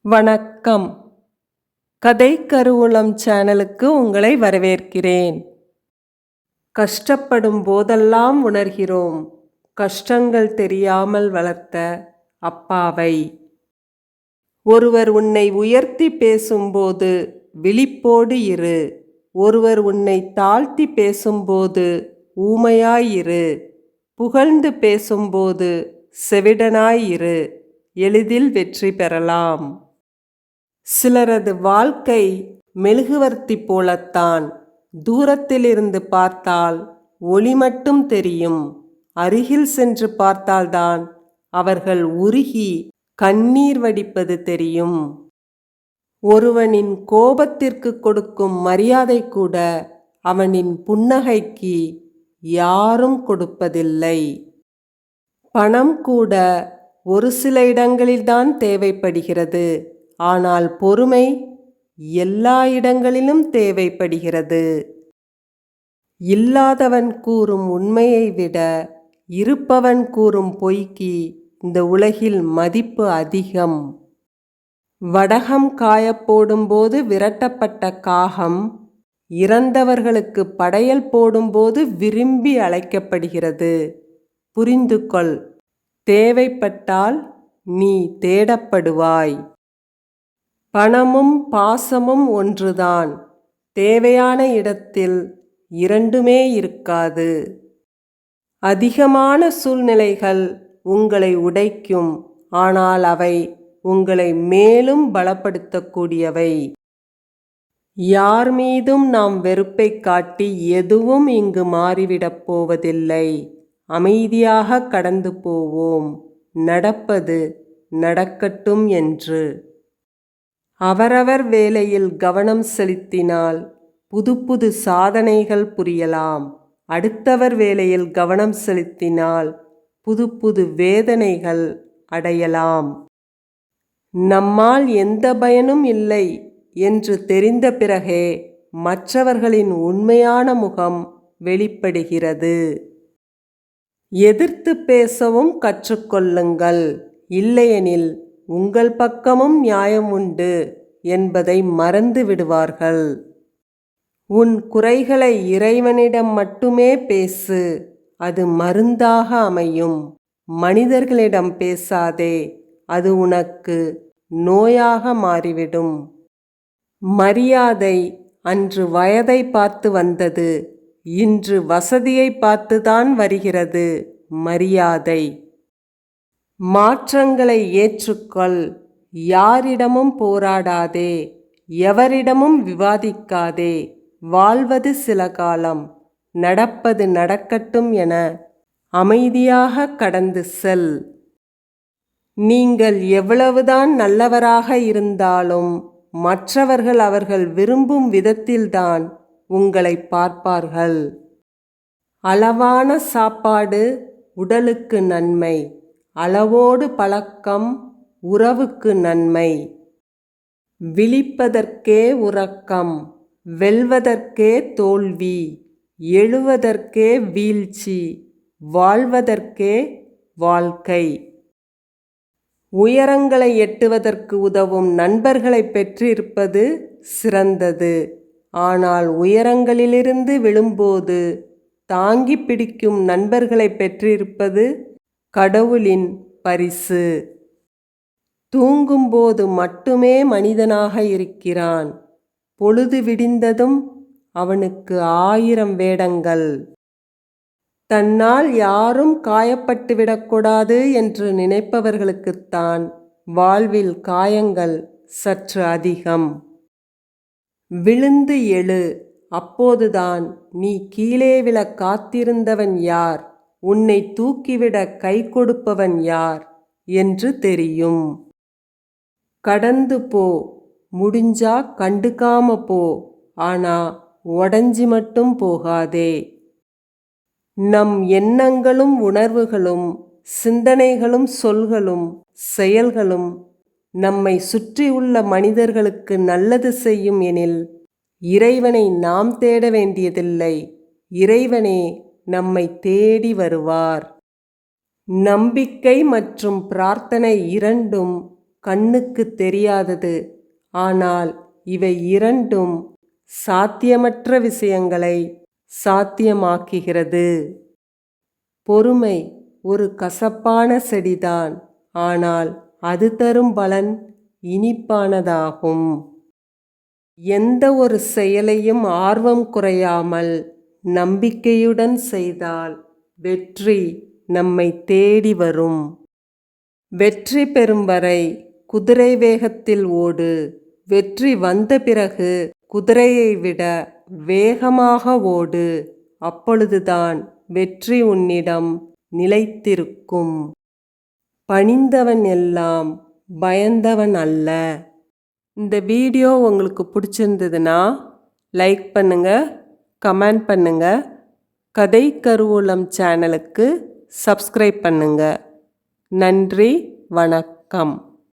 வணக்கம். கதை கருவூலம் சேனலுக்கு உங்களை வரவேற்கிறேன். கஷ்டப்படும் போதெல்லாம் உணர்கிறோம் கஷ்டங்கள் தெரியாமல் வளர்த்த அப்பாவை. ஒருவர் உன்னை உயர்த்தி பேசும்போது விழிப்போடு இரு. ஒருவர் உன்னை தாழ்த்தி பேசும்போது ஊமையாயிரு. புகழ்ந்து பேசும்போது செவிடனாயிரு. எளிதில் வெற்றி பெறலாம். சிலரது வாழ்க்கை மெழுகுவர்த்தி போலத்தான். தூரத்திலிருந்து பார்த்தால் ஒளி மட்டும் தெரியும். அருகில் சென்று பார்த்தால்தான் அவர்கள் உருகி கண்ணீர் வடிப்பது தெரியும். ஒருவனின் கோபத்திற்கு கொடுக்கும் மரியாதை கூட அவனின் புன்னகைக்கு யாரும் கொடுப்பதில்லை. பணம் கூட ஒரு சில இடங்களில்தான் தேவைப்படுகிறது. ஆனால் பொறுமை எல்லா இடங்களிலும் தேவைப்படுகிறது. இல்லாதவன் கூறும் உண்மையை விட இருப்பவன் கூறும் பொய்க்கு இந்த உலகில் மதிப்பு அதிகம். வடகம் காயப்போடும்போது விரட்டப்பட்ட காகம் இறந்தவர்களுக்கு படையல் போடும்போது விரும்பி அழைக்கப்படுகிறது. புரிந்து கொள். தேவைப்பட்டால் நீ தேடப்படுவாய். பணமும் பாசமும் ஒன்றுதான். தேவையான இடத்தில் இரண்டுமே இருக்காது. அதிகமான சூழ்நிலைகள் உங்களை உடைக்கும். ஆனால் அவை உங்களை மேலும் பலப்படுத்தக்கூடியவை. யார் மீதும் நாம் வெறுப்பை காட்டி எதுவும் இங்கு மாறிவிடப் போவதில்லை. அமைதியாக கடந்து போவோம். நடப்பது நடக்கட்டும் என்று. அவரவர் வேலையில் கவனம் செலுத்தினால் புது புது சாதனைகள் புரியலாம். அடுத்தவர் வேலையில் கவனம் செலுத்தினால் புது புது வேதனைகள் அடையலாம். நம்மால் எந்த பயனும் இல்லை என்று தெரிந்த பிறகே மற்றவர்களின் உண்மையான முகம் வெளிப்படுகிறது. எதிர்த்து பேசவும் கற்றுக்கொள்ளுங்கள். இல்லையெனில் உங்கள் பக்கமும் நியாயம் உண்டு என்பதை மறந்து விடுவார்கள். உன் குறைகளை இறைவனிடம் மட்டுமே பேசு. அது மருந்தாக அமையும். மனிதர்களிடம் பேசாதே. அது உனக்கு நோயாக மாறிவிடும். மரியாதை அன்று வயதை பார்த்து வந்தது. இன்று வசதியை பார்த்துதான் வருகிறது மரியாதை. மாற்றங்களை ஏற்றுக்கொள். யாரிடமும் போராடாதே. எவரிடமும் விவாதிக்காதே. வாழ்வது சில காலம். நடப்பது நடக்கட்டும் என அமைதியாக கடந்து செல். நீங்கள் எவ்வளவுதான் நல்லவராக இருந்தாலும் மற்றவர்கள் அவர்கள் விரும்பும் விதத்தில்தான் உங்களை பார்ப்பார்கள். அளவான சாப்பாடு உடலுக்கு நன்மை. அளவோடு பழக்கம் உறவுக்கு நன்மை. விழிப்பதற்கே உறக்கம். வெல்வதற்கே தோல்வி. எழுவதற்கே வீழ்ச்சி. வாழ்வதற்கே வாழ்க்கை. உயரங்களை எட்டுவதற்கு உதவும் நண்பர்களை பெற்றிருப்பது சிறந்தது. ஆனால் உயரங்களிலிருந்து விழும்போது தாங்கி பிடிக்கும் நண்பர்களை பெற்றிருப்பது கடவுளின் பரிசு. தூங்கும்போது மட்டுமே மனிதனாக இருக்கிறான். பொழுது விடிந்ததும் அவனுக்கு 1000 வேடங்கள். தன்னால் யாரும் காயப்பட்டுவிடக்கூடாது என்று நினைப்பவர்களுக்குத்தான் வாழ்வில் காயங்கள் சற்று அதிகம். விழுந்து எழு. அப்போதுதான் நீ கீழே விழ காத்திருந்தவன் யார், உன்னை தூக்கிவிட கை கொடுப்பவன் யார் என்று தெரியும். கடந்து போ. முடிஞ்சா கண்டுக்காம போ. ஆனா உடஞ்சி மட்டும் போகாதே. நம் எண்ணங்களும் உணர்வுகளும் சிந்தனைகளும் சொல்களும் செயல்களும் நம்மை சுற்றியுள்ள மனிதர்களுக்கு நல்லது செய்யும் எனில் இறைவனை நாம் தேட வேண்டியதில்லை. இறைவனே நம்மை தேடி வருவார். நம்பிக்கை மற்றும் பிரார்த்தனை இரண்டும் கண்ணுக்கு தெரியாதது. ஆனால் இவை இரண்டும் சாத்தியமற்ற விஷயங்களை சாத்தியமாக்குகிறது. பொறுமை ஒரு கசப்பான செடிதான், ஆனால் அது தரும் பலன் இனிப்பானதாகும். எந்த ஒரு செயலையும் ஆர்வம் குறையாமல் நம்பிக்கையுடன் செய்தால் வெற்றி நம்மை தேடி வரும். வெற்றி பெறும் வரை குதிரை வேகத்தில் ஓடு. வெற்றி வந்த பிறகு குதிரையை விட வேகமாக ஓடு. அப்பொழுதுதான் வெற்றி உன்னிடம் நிலைத்திருக்கும். பணிந்தவன் எல்லாம் பயந்தவன் அல்ல. இந்த வீடியோ உங்களுக்கு பிடிச்சிருந்ததுன்னா லைக் பண்ணுங்க, கமெண்ட் பண்ணுங்க. கதை கருவூலம் சேனலுக்கு சப்ஸ்கிரைப் பண்ணுங்க. நன்றி, வணக்கம்.